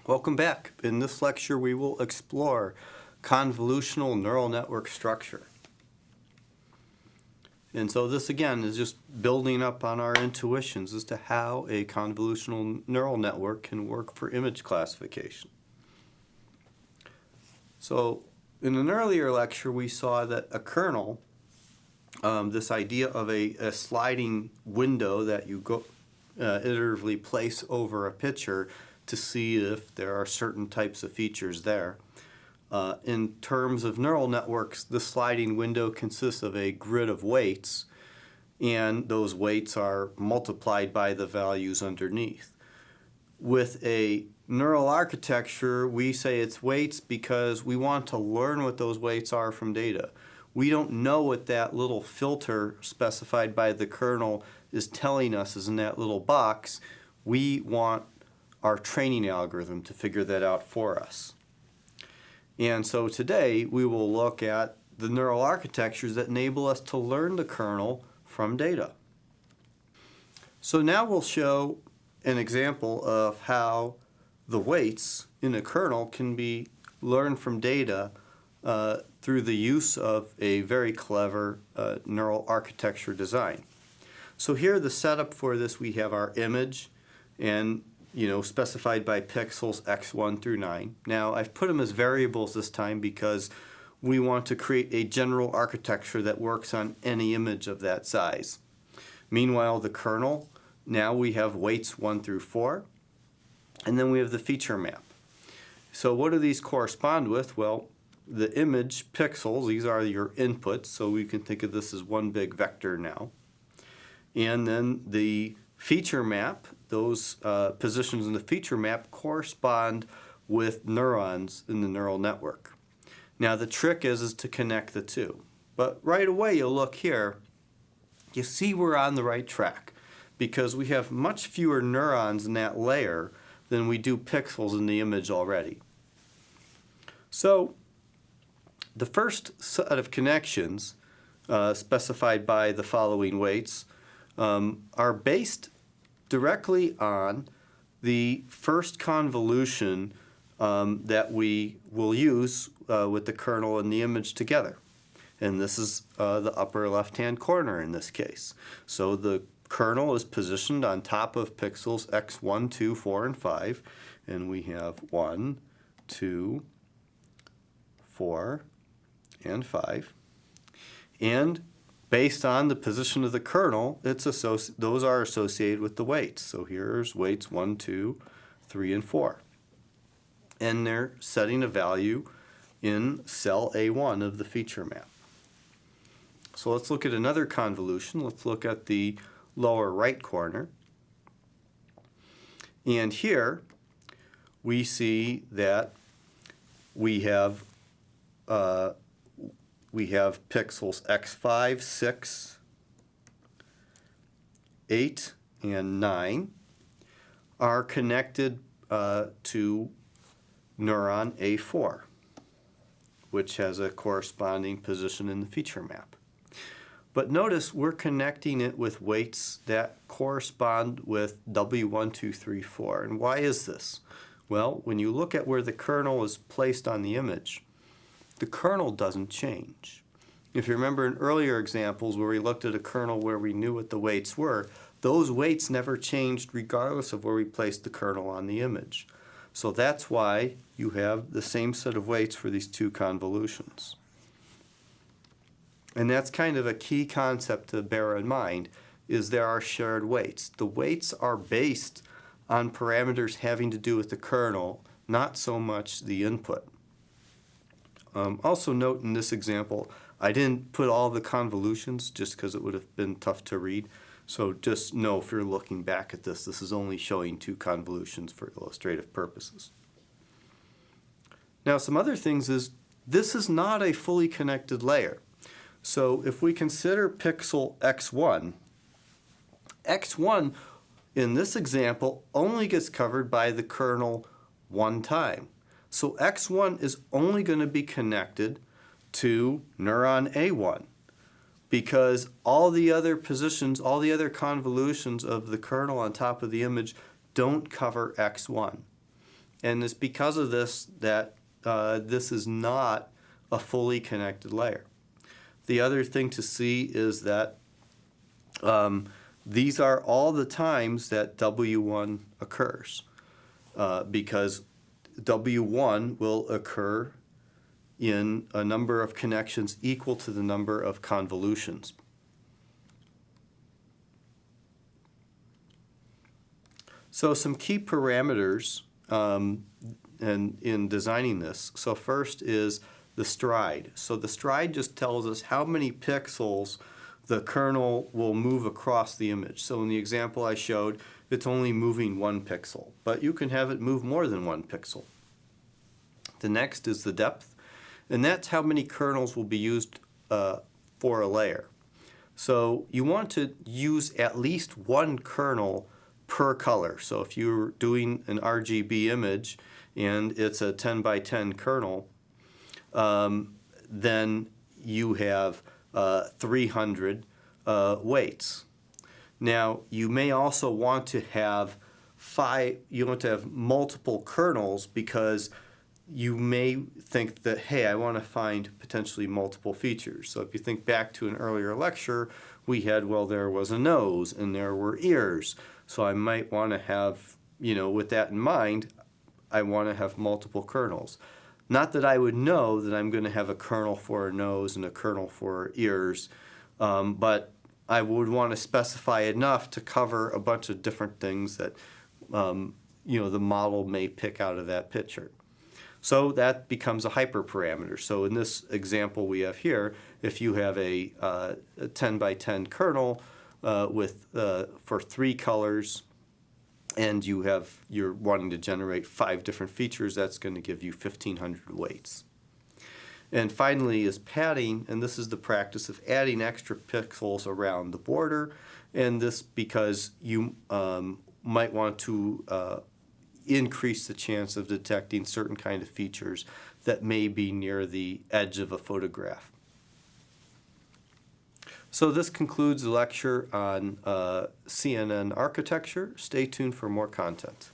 Welcome back. In this lecture we will explore convolutional neural network structure. And so this again is just building up on our intuitions as to how a convolutional neural network can work for image classification. So in an earlier lecture we saw that a kernel, this idea of a sliding window that you go iteratively place over a picture to see if there are certain types of features there. In terms of neural networks, the sliding window consists of a grid of weights, and those weights are multiplied by the values underneath. With a neural architecture, we say it's weights because we want to learn what those weights are from data. We don't know what that little filter specified by the kernel is telling us is in that little box. We want our training algorithm to figure that out for us. And so today we will look at the neural architectures that enable us to learn the kernel from data. So now we'll show an example of how the weights in a kernel can be learned from data through the use of a very clever neural architecture design. So here the setup for this, we have our image and specified by pixels x1 through 9. Now I've put them as variables this time because we want to create a general architecture that works on any image of that size. Meanwhile, the kernel, now we have weights 1 through 4, and then we have the feature map. So what do these correspond with? Well, the image pixels, these are your inputs, so we can think of this as one big vector now. And then the feature map, those positions in the feature map correspond with neurons in the neural network. Now the trick is to connect the two. But right away you look here, you see we're on the right track because we have much fewer neurons in that layer than we do pixels in the image already. So the first set of connections specified by the following weights are based directly on the first convolution that we will use with the kernel and the image together. And this is the upper left-hand corner in this case. So the kernel is positioned on top of pixels x1, 2, 4, and 5. And we have 1, 2, 4, and 5. And based on the position of the kernel, those are associated with the weights. So here's weights 1, 2, 3, and 4. And they're setting a value in cell A1 of the feature map. So let's look at another convolution. Let's look at the lower right corner. And here we see that we have pixels x5, 6, 8, and 9 are connected to neuron A4, which has a corresponding position in the feature map. But notice we're connecting it with weights that correspond with W1, 2, 3, 4. And why is this? Well, when you look at where the kernel is placed on the image, the kernel doesn't change. If you remember in earlier examples where we looked at a kernel where we knew what the weights were, those weights never changed regardless of where we placed the kernel on the image. So that's why you have the same set of weights for these two convolutions. And that's kind of a key concept to bear in mind, is there are shared weights. The weights are based on parameters having to do with the kernel, not so much the input. Also note in this example, I didn't put all the convolutions just because it would have been tough to read. So just know if you're looking back at this, this is only showing two convolutions for illustrative purposes. Now some other things is, this is not a fully connected layer. So if we consider pixel x1, x1 in this example only gets covered by the kernel one time. So x1 is only going to be connected to neuron A1 because all the other positions, all the other convolutions of the kernel on top of the image don't cover x1. And it's because of this that this is not a fully connected layer. The other thing to see is that these are all the times that W1 occurs, because W1 will occur in a number of connections equal to the number of convolutions. So some key parameters in designing this. So first is the stride. So the stride just tells us how many pixels the kernel will move across the image. So in the example I showed, it's only moving 1 pixel, but you can have it move more than 1 pixel. The next is the depth, and that's how many kernels will be used for a layer. So you want to use at least 1 kernel per color. So if you're doing an RGB image and it's a 10 by 10 kernel, then you have 300 weights. Now you may also want to have multiple kernels, because you may think that, hey, I want to find potentially multiple features. So if you think back to an earlier lecture, we had, well, there was a nose and there were ears. So I might want to have, with that in mind, I want to have multiple kernels. Not that I would know that I'm going to have a kernel for a nose and a kernel for ears, but I would want to specify enough to cover a bunch of different things that, the model may pick out of that picture. So that becomes a hyperparameter. So in this example we have here, if you have a 10 by 10 kernel for 3 colors, and you're wanting to generate 5 different features, that's going to give you 1,500 weights. And finally is padding, and this is the practice of adding extra pixels around the border, and this because you might want to increase the chance of detecting certain kind of features that may be near the edge of a photograph. So this concludes the lecture on CNN architecture. Stay tuned for more content.